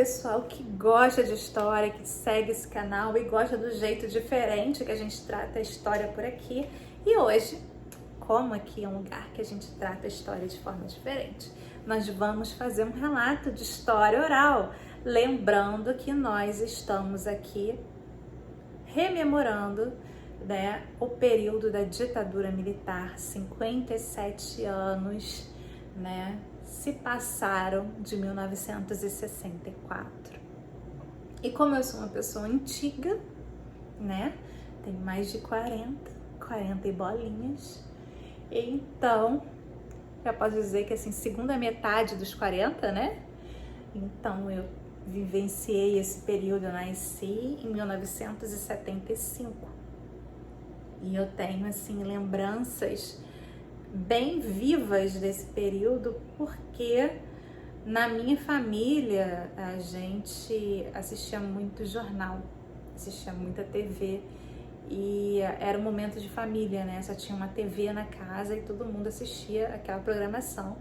pessoal que gosta de história, que segue esse canal e gosta do jeito diferente que a gente trata a história por aqui. E hoje, como aqui é um lugar que a gente trata a história de forma diferente, nós vamos fazer um relato de história oral, lembrando que nós estamos aqui rememorando, né, o período da ditadura militar. 57 anos, né, se passaram de 1964. E como eu sou uma pessoa antiga, né, tenho mais de 40 e bolinhas, então já posso dizer que assim, segunda metade dos 40, né, então eu vivenciei esse período. Eu nasci em 1975 e eu tenho assim lembranças bem vivas desse período, porque na minha família a gente assistia muito jornal, assistia muita TV e era um momento de família, né? Só tinha uma TV na casa e todo mundo assistia aquela programação,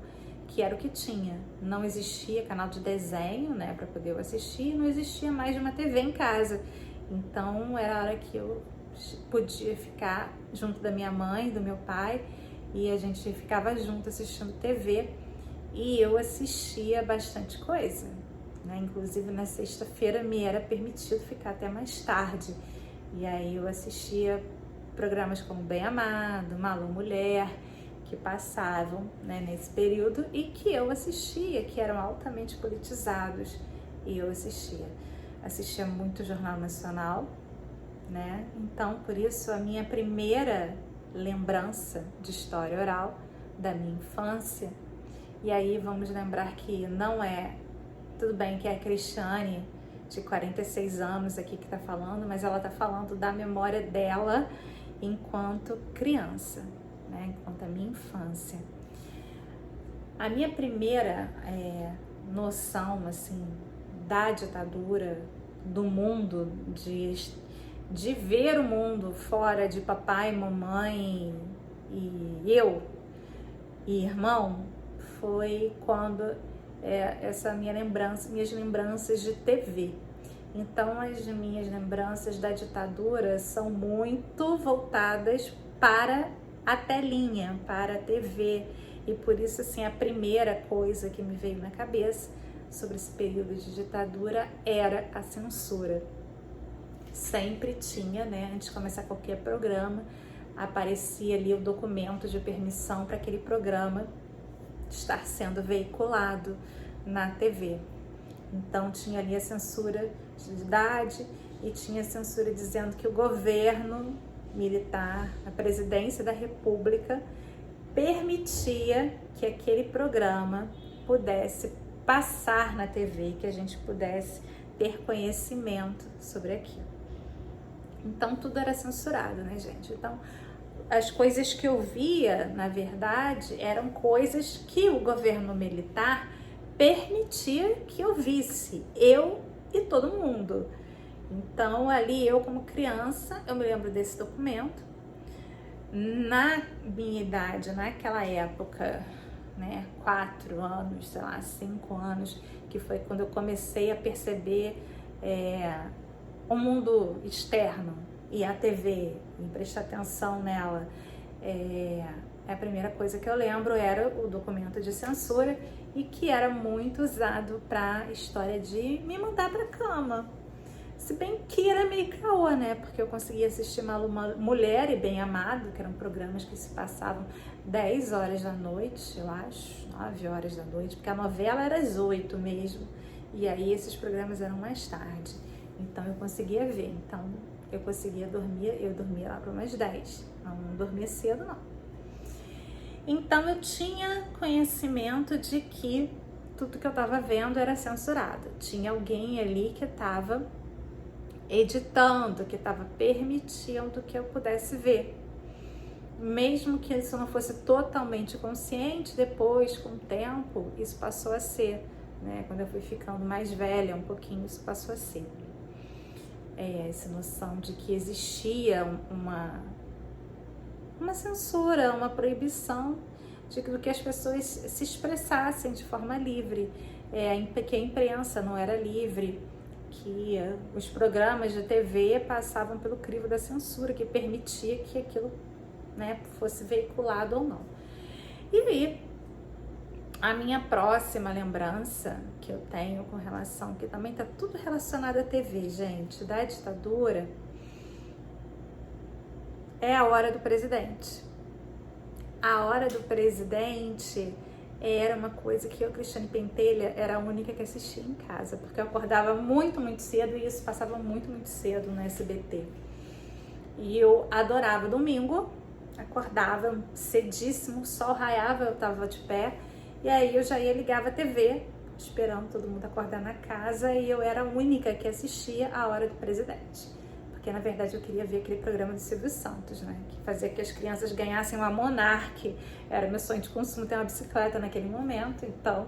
que era o que tinha. Não existia canal de desenho, né, para poder eu assistir, não existia mais de uma TV em casa. Então era a hora que eu podia ficar junto da minha mãe, do meu pai, e a gente ficava junto assistindo TV e eu assistia bastante coisa, né? Inclusive na sexta-feira me era permitido ficar até mais tarde, e aí eu assistia programas como Bem Amado, Malu Mulher, que passavam, né, nesse período e que eu assistia, que eram altamente politizados, e eu assistia muito Jornal Nacional, né? Então, por isso, a minha primeira lembrança de história oral da minha infância, e aí vamos lembrar que não é, tudo bem que é a Cristiane, de 46 anos aqui que tá falando, mas ela tá falando da memória dela enquanto criança, né? Enquanto a minha infância. A minha primeira noção, assim, da ditadura, do mundo, de ver o mundo fora de papai, mamãe e eu e irmão, foi quando minhas lembranças de TV. Então as minhas lembranças da ditadura são muito voltadas para a telinha, para a TV, e por isso assim a primeira coisa que me veio na cabeça sobre esse período de ditadura era a censura. Sempre tinha, né, antes de começar qualquer programa, aparecia ali o documento de permissão para aquele programa estar sendo veiculado na TV. Então tinha ali a censura de idade e tinha a censura dizendo que o governo militar, a presidência da República, permitia que aquele programa pudesse passar na TV, que a gente pudesse ter conhecimento sobre aquilo. Então tudo era censurado, né, gente? Então as coisas que eu via, na verdade, eram coisas que o governo militar permitia que eu visse, eu e todo mundo. Então ali eu como criança, eu me lembro desse documento. Na minha idade, naquela época, né, 4 anos, sei lá, 5 anos, que foi quando eu comecei a perceber o mundo externo e a TV, e prestar atenção nela. A primeira coisa que eu lembro era o documento de censura, e que era muito usado para história de me mandar para cama. Se bem que era meio caô, né? Porque eu conseguia assistir Malu Mulher e Bem Amado, que eram programas que se passavam 10 horas da noite, eu acho, 9 horas da noite, porque a novela era às 8 mesmo, e aí esses programas eram mais tarde. Então eu conseguia ver, então eu conseguia dormir, eu dormia lá para umas 10, não dormia cedo não. Então eu tinha conhecimento de que tudo que eu estava vendo era censurado. Tinha alguém ali que estava editando, que estava permitindo que eu pudesse ver. Mesmo que isso não fosse totalmente consciente, depois, com o tempo, isso passou a ser, né? Quando eu fui ficando mais velha um pouquinho, isso passou a ser. Essa noção de que existia uma censura, uma proibição de que as pessoas se expressassem de forma livre. que a imprensa não era livre, que os programas de TV passavam pelo crivo da censura, que permitia que aquilo, né, fosse veiculado ou não. E a minha próxima lembrança que eu tenho com relação, que também tá tudo relacionado à TV, gente, da ditadura, é a Hora do Presidente. A Hora do Presidente era uma coisa que eu, Cristiane Pentelha, era a única que assistia em casa, porque eu acordava muito, muito cedo e isso passava muito, muito cedo no SBT. E eu adorava domingo, acordava cedíssimo, o sol raiava, eu tava de pé, e aí eu já ia ligar a TV, esperando todo mundo acordar na casa, e eu era a única que assistia a Hora do Presidente. Porque, na verdade, eu queria ver aquele programa do Silvio Santos, né? Que fazia que as crianças ganhassem uma Monark. Era meu sonho de consumo ter uma bicicleta naquele momento, então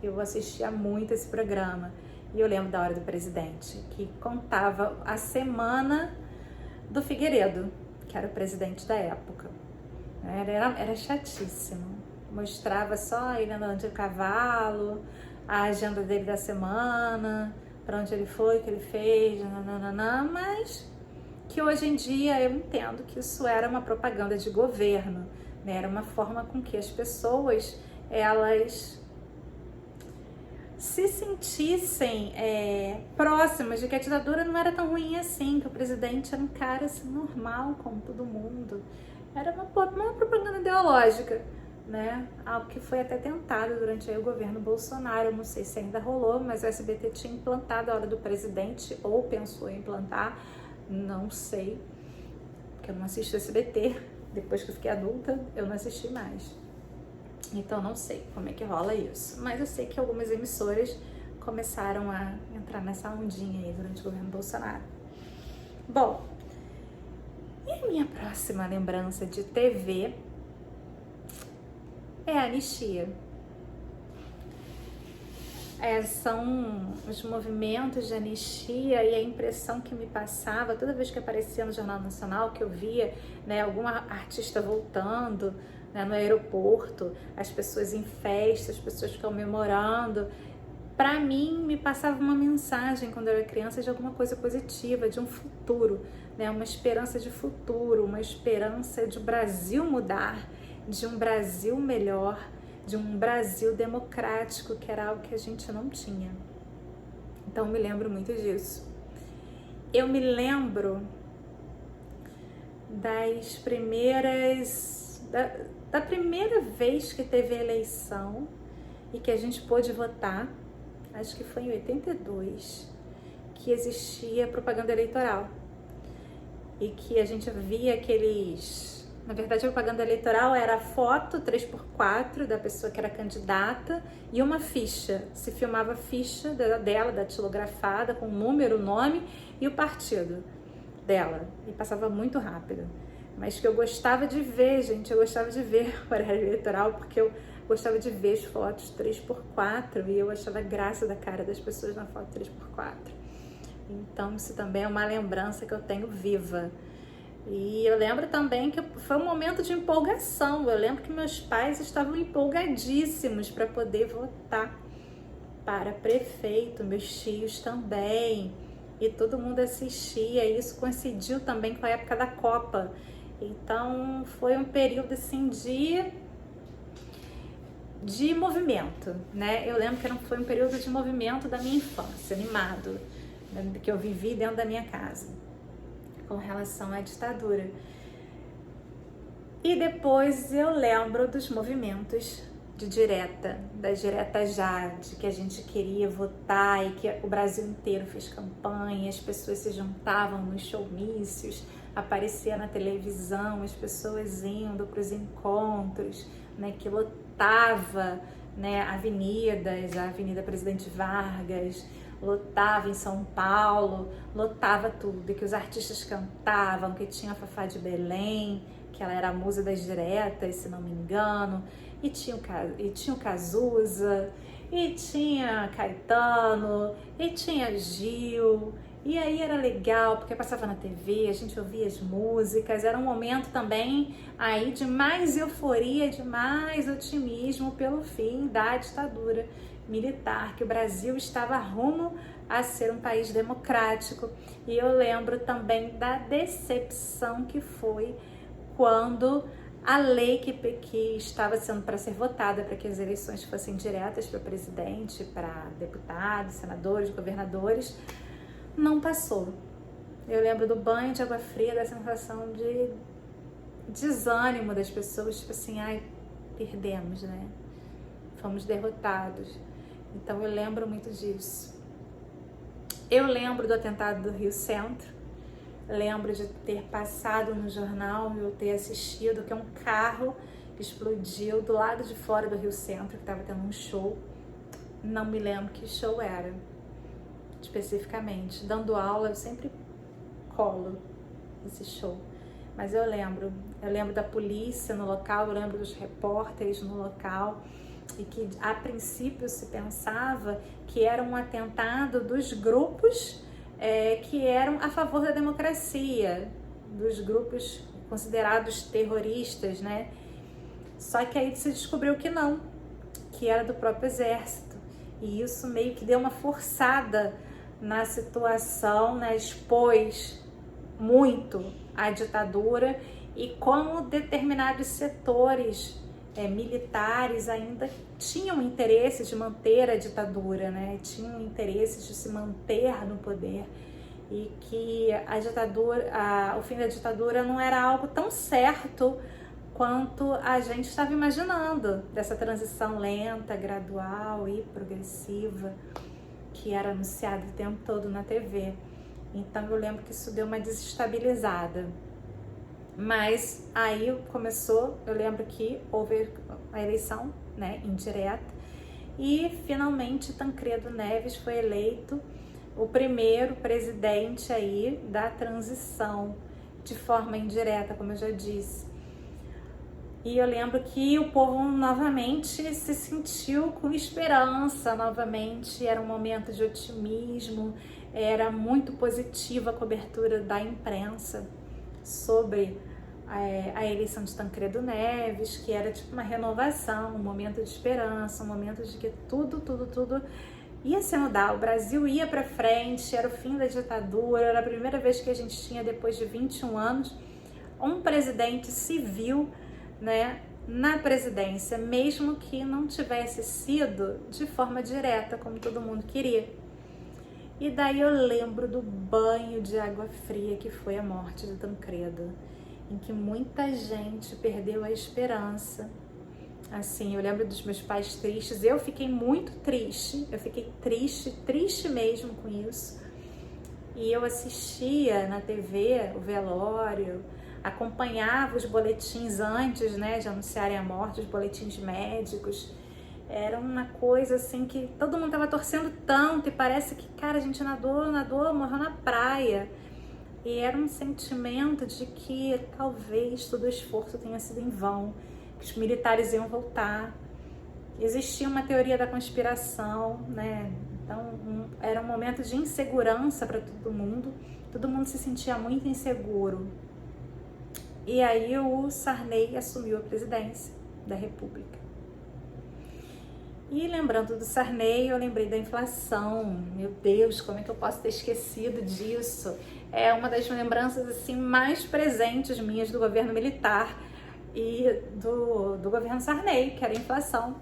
eu assistia muito esse programa. E eu lembro da Hora do Presidente, que contava a semana do Figueiredo, que era o presidente da época. Era chatíssimo. Mostrava só ele andando de cavalo, a agenda dele da semana, para onde ele foi, o que ele fez, nananana, mas que hoje em dia eu entendo que isso era uma propaganda de governo, né? Era uma forma com que as pessoas, elas se sentissem próximas de que a ditadura não era tão ruim assim, que o presidente era um cara assim, normal como todo mundo. Era uma propaganda ideológica, né? Algo que foi até tentado durante aí o governo Bolsonaro. Eu não sei se ainda rolou, mas o SBT tinha implantado a Hora do Presidente, ou pensou em implantar, não sei, porque eu não assisto SBT. Depois que eu fiquei adulta, eu não assisti mais, então não sei como é que rola isso, mas eu sei que algumas emissoras começaram a entrar nessa ondinha aí durante o governo Bolsonaro. Bom, e a minha próxima lembrança de TV é a anistia. São os movimentos de anistia e a impressão que me passava toda vez que aparecia no Jornal Nacional, que eu via, né, alguma artista voltando, né, no aeroporto, as pessoas em festa, as pessoas comemorando. Para mim, me passava uma mensagem quando eu era criança de alguma coisa positiva, de um futuro, né, uma esperança de futuro, uma esperança de o Brasil mudar, de um Brasil melhor, de um Brasil democrático, que era algo que a gente não tinha. Então, me lembro muito disso. Eu me lembro das primeiras... Da primeira vez que teve eleição e que a gente pôde votar, acho que foi em 82, que existia propaganda eleitoral. E que a gente via aqueles... Na verdade, a propaganda eleitoral era a foto 3x4 da pessoa que era candidata e uma ficha. Se filmava a ficha dela, datilografada, com o número, o nome e o partido dela. E passava muito rápido. Mas que eu gostava de ver, gente, eu gostava de ver o horário eleitoral, porque eu gostava de ver as fotos 3x4 e eu achava graça da cara das pessoas na foto 3x4. Então, isso também é uma lembrança que eu tenho viva. E eu lembro também que foi um momento de empolgação. Eu lembro que meus pais estavam empolgadíssimos para poder votar para prefeito, meus tios também, e todo mundo assistia. E isso coincidiu também com a época da Copa. Então foi um período assim de movimento, né? Eu lembro que foi um período de movimento da minha infância, animado, né? Que eu vivi dentro da minha casa com relação à ditadura. E depois eu lembro dos movimentos de direta, das diretas já, de que a gente queria votar e que o Brasil inteiro fez campanha, as pessoas se juntavam nos showmícios, aparecia na televisão, as pessoas indo para os encontros, né, que lotava, né, avenidas, a Avenida Presidente Vargas, lotava em São Paulo, lotava tudo, e que os artistas cantavam, que tinha a Fafá de Belém, que ela era a musa das diretas, se não me engano, e tinha o Cazuza, e tinha Caetano, e tinha Gil, e aí era legal, porque passava na TV, a gente ouvia as músicas, era um momento também aí de mais euforia, de mais otimismo pelo fim da ditadura, militar, que o Brasil estava rumo a ser um país democrático. E eu lembro também da decepção que foi quando a lei que estava sendo para ser votada para que as eleições fossem diretas para presidente, para deputados, senadores, governadores, não passou. Eu lembro do banho de água fria, da sensação de desânimo das pessoas, tipo assim, ai, perdemos, né? Fomos derrotados. Então eu lembro muito disso. Eu lembro do atentado do Rio Centro, lembro de ter passado no jornal e eu ter assistido que um carro explodiu do lado de fora do Rio Centro, que estava tendo um show. Não me lembro que show era, especificamente. Dando aula, eu sempre colo esse show. Mas eu lembro da polícia no local, eu lembro dos repórteres no local, e que a princípio se pensava que era um atentado dos grupos que eram a favor da democracia, dos grupos considerados terroristas, né? Só que aí se descobriu que não, que era do próprio exército, e isso meio que deu uma forçada na situação, né? Expôs muito a ditadura e como determinados setores militares ainda tinham interesse de manter a ditadura, né? Tinham interesse de se manter no poder, e que a ditadura, o fim da ditadura não era algo tão certo quanto a gente estava imaginando, dessa transição lenta, gradual e progressiva que era anunciada o tempo todo na TV. Então eu lembro que isso deu uma desestabilizada. Mas aí começou, eu lembro que houve a eleição, né, indireta, e finalmente Tancredo Neves foi eleito o primeiro presidente aí da transição, de forma indireta, como eu já disse. E eu lembro que o povo novamente se sentiu com esperança, novamente era um momento de otimismo, era muito positiva a cobertura da imprensa sobre a eleição de Tancredo Neves, que era tipo uma renovação, um momento de esperança, um momento de que tudo ia se mudar, o Brasil ia para frente, era o fim da ditadura, era a primeira vez que a gente tinha, depois de 21 anos, um presidente civil, né, na presidência, mesmo que não tivesse sido de forma direta, como todo mundo queria. E daí eu lembro do banho de água fria que foi a morte de Tancredo, em que muita gente perdeu a esperança. Assim, eu lembro dos meus pais tristes, eu fiquei muito triste, eu fiquei triste mesmo com isso. E eu assistia na TV o velório, acompanhava os boletins antes, né, de anunciarem a morte, os boletins médicos. Era uma coisa assim que todo mundo tava torcendo tanto e parece que, cara, a gente nadou, morreu na praia. E era um sentimento de que talvez todo o esforço tenha sido em vão, que os militares iam voltar. Existia uma teoria da conspiração, né? Então era um momento de insegurança para todo mundo se sentia muito inseguro. E aí o Sarney assumiu a presidência da República. E lembrando do Sarney, eu lembrei da inflação. Meu Deus, como é que eu posso ter esquecido disso? É uma das lembranças assim mais presentes minhas do governo militar e do governo Sarney, que era a inflação,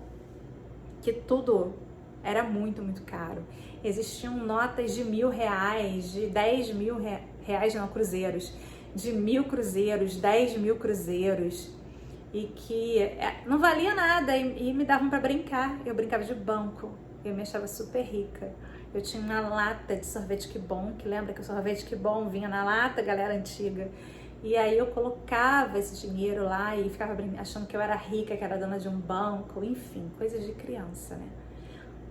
que tudo era muito caro. Existiam notas de R$1.000, de 10 mil reais, não, cruzeiros, de 1.000 cruzeiros, 10 mil cruzeiros, e que não valia nada e me davam para brincar. Eu brincava de banco, eu me achava super rica. Eu tinha uma lata de sorvete Que Bom, que lembra que o sorvete Que Bom vinha na lata, galera antiga. E aí eu colocava esse dinheiro lá e ficava achando que eu era rica, que era dona de um banco, enfim, coisas de criança, né?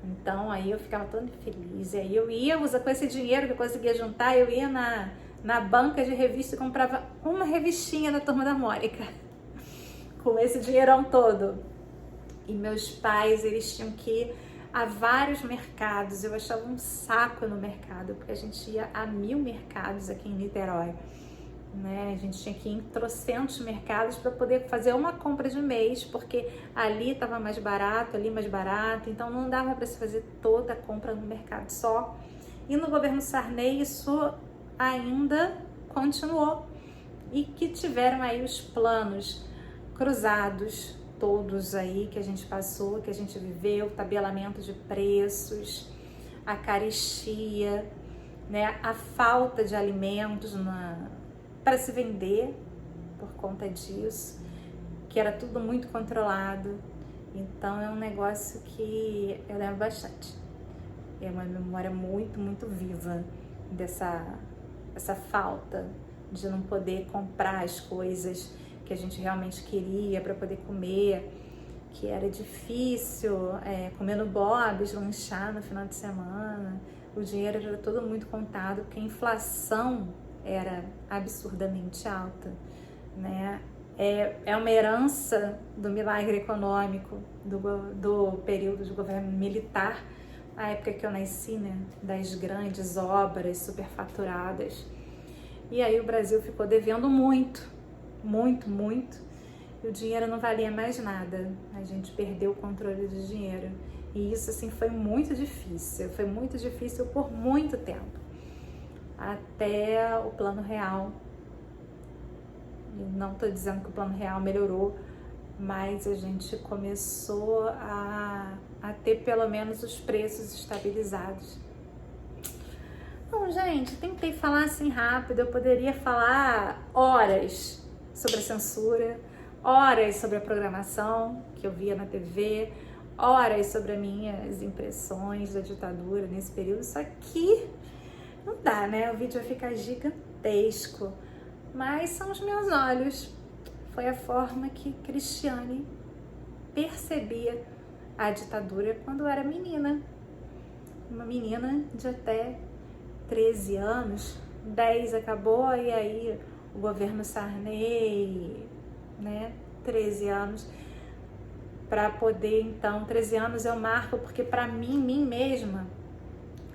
Então aí eu ficava toda feliz. E aí eu ia usar com esse dinheiro que eu conseguia juntar, eu ia na banca de revista e comprava uma revistinha da Turma da Mônica com esse dinheirão todo. E meus pais, eles tinham que ir a vários mercados. Eu achava um saco no mercado, porque a gente ia a 1000 mercados aqui em Niterói. né? A gente tinha que ir em trocentos mercados para poder fazer uma compra de mês, porque ali estava mais barato, ali mais barato, então não dava para se fazer toda a compra no mercado só. E no governo Sarney isso ainda continuou, e que tiveram aí os planos cruzados, todos aí que a gente passou, que a gente viveu, tabelamento de preços, a carestia, né, a falta de alimentos para se vender por conta disso, que era tudo muito controlado. Então é um negócio que eu lembro bastante. É uma memória muito, muito viva essa falta de não poder comprar as coisas que a gente realmente queria para poder comer, que era difícil comer no Bob's, lanchar no final de semana. O dinheiro era todo muito contado, porque a inflação era absurdamente alta, né? É uma herança do milagre econômico do período de governo militar, a época que eu nasci, né? Das grandes obras superfaturadas. E aí o Brasil ficou devendo muito, muito, muito, e o dinheiro não valia mais nada. A gente perdeu o controle do dinheiro. E isso, assim, foi muito difícil por muito tempo, até o Plano Real. E não estou dizendo que o Plano Real melhorou, mas a gente começou a ter pelo menos os preços estabilizados. Bom, gente, tentei falar assim rápido, eu poderia falar horas sobre a censura, horas sobre a programação que eu via na TV, horas sobre as minhas impressões da ditadura nesse período, só que não dá, né? O vídeo vai ficar gigantesco, mas são os meus olhos. Foi a forma que Cristiane percebia a ditadura quando eu era menina. Uma menina de até 13 anos, 10 acabou, e aí o governo Sarney, né, 13 anos, para poder, então, 13 anos eu marco, porque para mim mesma,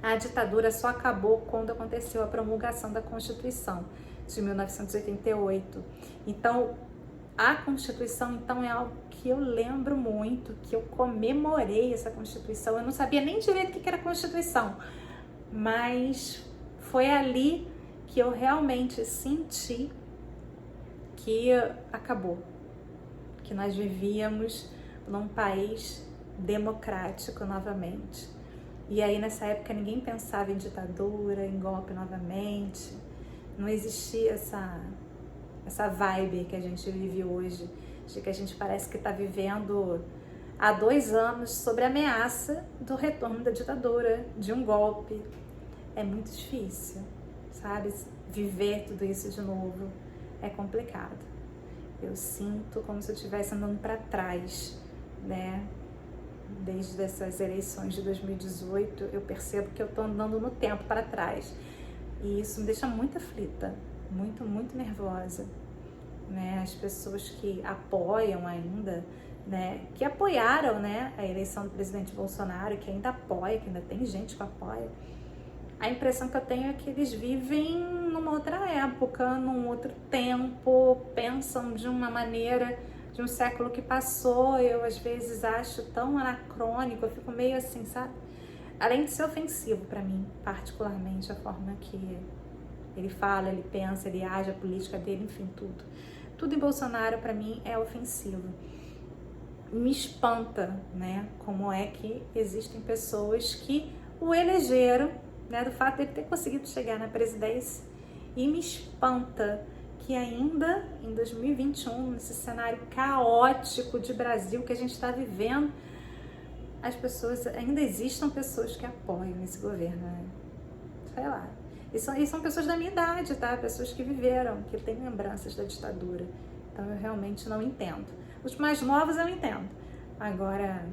a ditadura só acabou quando aconteceu a promulgação da Constituição de 1988. Então, a Constituição, então, é algo que eu lembro muito, que eu comemorei essa Constituição. Eu não sabia nem direito o que era Constituição, mas foi ali que eu realmente senti que acabou, que nós vivíamos num país democrático novamente. E aí nessa época ninguém pensava em ditadura, em golpe novamente, não existia essa vibe que a gente vive hoje, de que a gente parece que está vivendo há 2 anos sobre a ameaça do retorno da ditadura, de um golpe. É muito difícil, sabe? Viver tudo isso de novo é complicado. Eu sinto como se eu estivesse andando para trás, né? Desde essas eleições de 2018, eu percebo que eu estou andando no tempo para trás. E isso me deixa muito aflita, muito, muito nervosa, né? As pessoas que apoiam ainda, né? Que apoiaram, né, a eleição do presidente Bolsonaro, que ainda apoia, que ainda tem gente que apoia. A impressão que eu tenho é que eles vivem numa outra época, num outro tempo, pensam de uma maneira de um século que passou. Eu às vezes acho tão anacrônico, eu fico meio assim, sabe? Além de ser ofensivo para mim, particularmente, a forma que ele fala, ele pensa, ele age, a política dele, enfim, tudo. Tudo em Bolsonaro para mim é ofensivo. Me espanta, né, como é que existem pessoas que o elegeram, né, do fato de ele ter conseguido chegar na presidência, e me espanta que ainda em 2021, nesse cenário caótico de Brasil que a gente está vivendo, ainda existam pessoas que apoiam esse governo, né? Sei lá. E são pessoas da minha idade, tá? Pessoas que viveram, que têm lembranças da ditadura. Então eu realmente não entendo. Os mais novos eu entendo. Agora,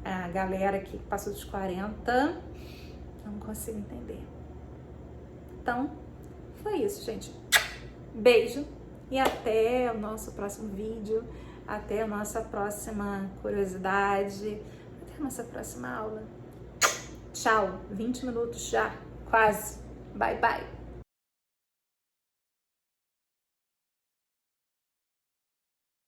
a galera que passou dos 40, não consigo entender. Então, foi isso, gente. Beijo e até o nosso próximo vídeo, até a nossa próxima curiosidade, até a nossa próxima aula. Tchau, 20 minutos já, quase. Bye, bye.